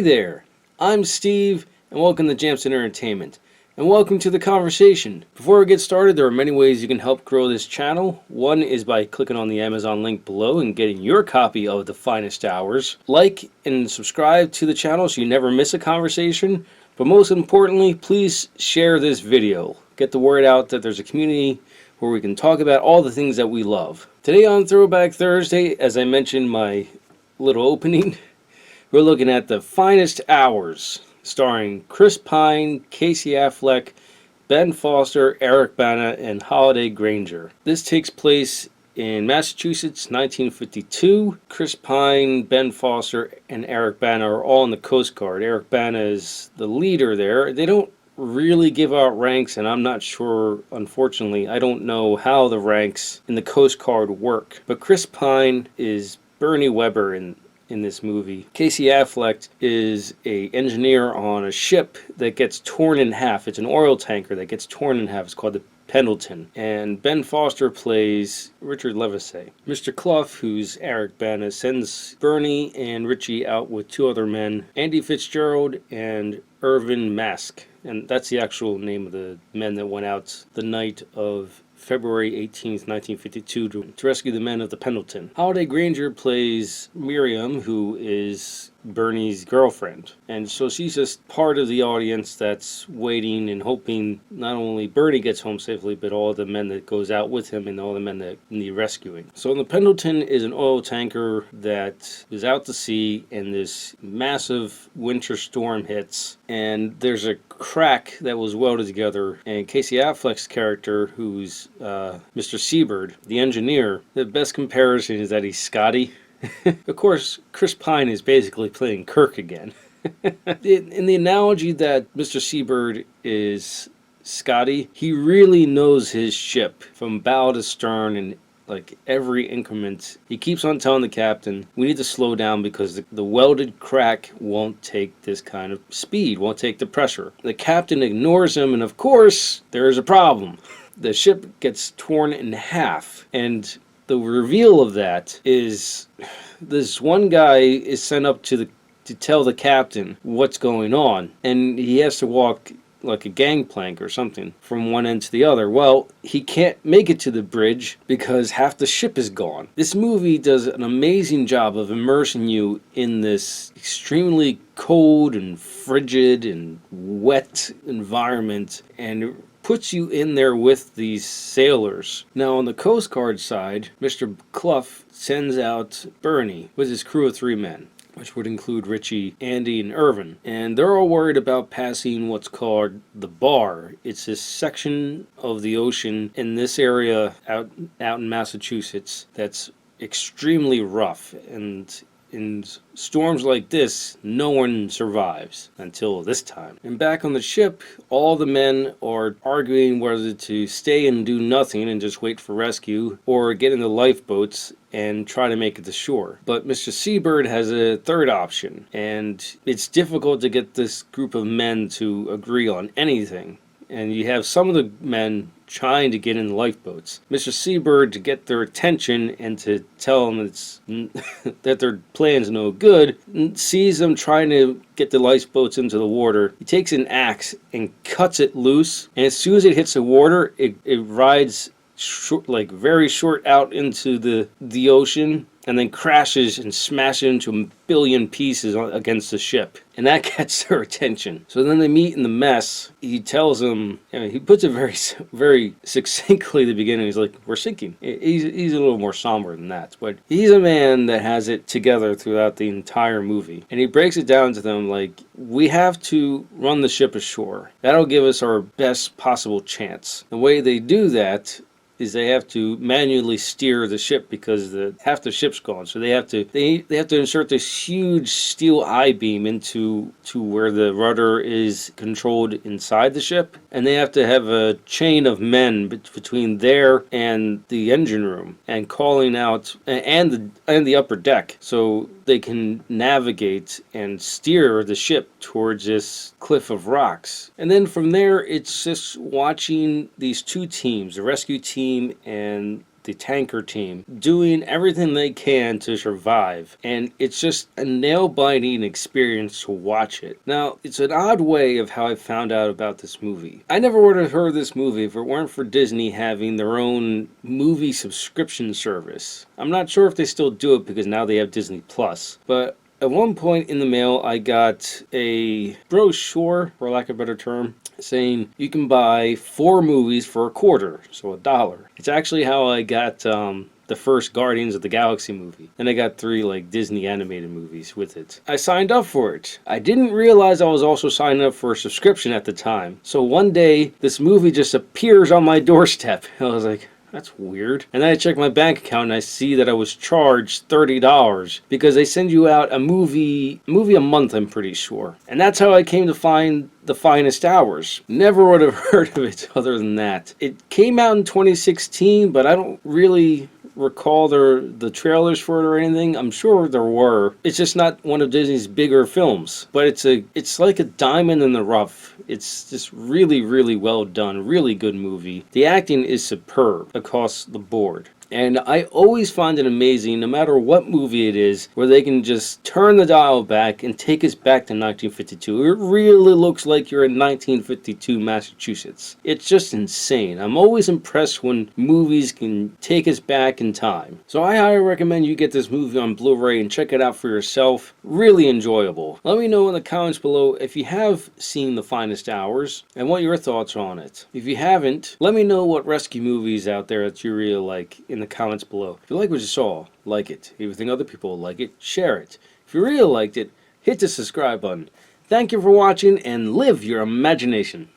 there, I'm Steve, and welcome to Jamsin Entertainment, and welcome to the conversation. Before we get started, there are many ways you can help grow this channel. One is by clicking on the Amazon link below and getting your copy of The Finest Hours. Like and subscribe to the channel so you never miss a conversation, but most importantly, please share this video. Get the word out that there's a community where we can talk about all the things that we love. Today on Throwback Thursday, as I mentioned my little opening, we're looking at The Finest Hours, starring Chris Pine, Casey Affleck, Ben Foster, Eric Bana, and Holliday Grainger. This takes place in Massachusetts, 1952. Chris Pine, Ben Foster, and Eric Bana are all in the Coast Guard. Eric Bana is the leader there. They don't really give out ranks, and I'm not sure, unfortunately, I don't know how the ranks in the Coast Guard work. But Chris Pine is Bernie Weber in this movie. Casey Affleck is an engineer on a ship that gets torn in half. It's an oil tanker that gets torn in half. It's called the Pendleton. And Ben Foster plays Richard Levasseur. Mr. Clough, who's Eric Bana, sends Bernie and Richie out with two other men, Andy Fitzgerald and Irvin Mask. And that's the actual name of the men that went out the night of February 18th, 1952 to rescue the men of the Pendleton. Holliday Grainger plays Miriam, who is Bernie's girlfriend. And so she's just part of the audience that's waiting and hoping not only Bernie gets home safely, but all the men that goes out with him and all the men that need rescuing. So the Pendleton is an oil tanker that is out to sea, and this massive winter storm hits, and there's a crack that was welded together, and Casey Affleck's character, who's Mr. Seabird, the engineer, the best comparison is that he's Scotty. Of course, Chris Pine is basically playing Kirk again. In the analogy that Mr. Seabird is Scotty, he really knows his ship from bow to stern and like every increment. He keeps on telling the captain, we need to slow down because the welded crack won't take this kind of speed, won't take the pressure. The captain ignores him, and of course, there is a problem. The ship gets torn in half, and the reveal of that is this one guy is sent up to tell the captain what's going on, and he has to walk like a gangplank or something from one end to the other. Well, he can't make it to the bridge because half the ship is gone. This movie does an amazing job of immersing you in this extremely cold and frigid and wet environment, and puts you in there with these sailors. Now on the Coast Guard side, Mr. Clough sends out Bernie with his crew of 3 men, which would include Richie, Andy, and Irvin. And they're all worried about passing what's called the bar. It's this section of the ocean in this area out in Massachusetts that's extremely rough, and in storms like this, no one survives until this time. And back on the ship, all the men are arguing whether to stay and do nothing and just wait for rescue, or get in the lifeboats and try to make it to shore. But Mr. Seabird has a third option, and it's difficult to get this group of men to agree on anything. And you have some of the men trying to get in the lifeboats. Mr. Seabird, to get their attention and to tell them that their plan's no good, sees them trying to get the lifeboats into the water. He takes an axe and cuts it loose, and as soon as it hits the water, it rides short, like very short out into the ocean, and then crashes and smashes into a billion pieces against the ship. And that gets their attention. So then they meet in the mess. He tells them, he puts it very, very succinctly at the beginning. He's like, we're sinking. He's a little more somber than that. But he's a man that has it together throughout the entire movie. And he breaks it down to them like, we have to run the ship ashore. That'll give us our best possible chance. The way they do that is they have to manually steer the ship because half the ship's gone. So they have to insert this huge steel I-beam into where the rudder is controlled inside the ship, and they have to have a chain of men between there and the engine room and calling out and the upper deck, so they can navigate and steer the ship towards this cliff of rocks. And then from there, it's just watching these two teams, the rescue team and the tanker team doing everything they can to survive. And it's just a nail-biting experience to watch it. Now, it's an odd way of how I found out about this movie. I never would have heard of this movie if it weren't for Disney having their own movie subscription service. I'm not sure if they still do it because now they have Disney Plus, but at one point in the mail, I got a brochure, for lack of a better term, saying you can buy 4 movies for $0.25, so $1. It's actually how I got the first Guardians of the Galaxy movie. And I got 3 like Disney animated movies with it. I signed up for it. I didn't realize I was also signing up for a subscription at the time. So one day, this movie just appears on my doorstep. I was like, that's weird. And then I check my bank account and I see that I was charged $30 because they send you out a movie a month, I'm pretty sure. And that's how I came to find The Finest Hours. Never would have heard of it other than that. It came out in 2016, but I don't really recall the trailers for it or anything. I'm sure there were. It's just not one of Disney's bigger films, but it's like a diamond in the rough. It's just really, really well done. Really good movie. The acting is superb across the board. And I always find it amazing, no matter what movie it is, where they can just turn the dial back and take us back to 1952. It really looks like you're in 1952 Massachusetts. It's just insane. I'm always impressed when movies can take us back in time. So I highly recommend you get this movie on Blu-ray and check it out for yourself. Really enjoyable. Let me know in the comments below if you have seen The Finest Hours and what your thoughts are on it. If you haven't, let me know what rescue movies out there that you really like in the comments below. If you like what you saw, like it. If you think other people will like it, share it. If you really liked it, hit the subscribe button. Thank you for watching and live your imagination.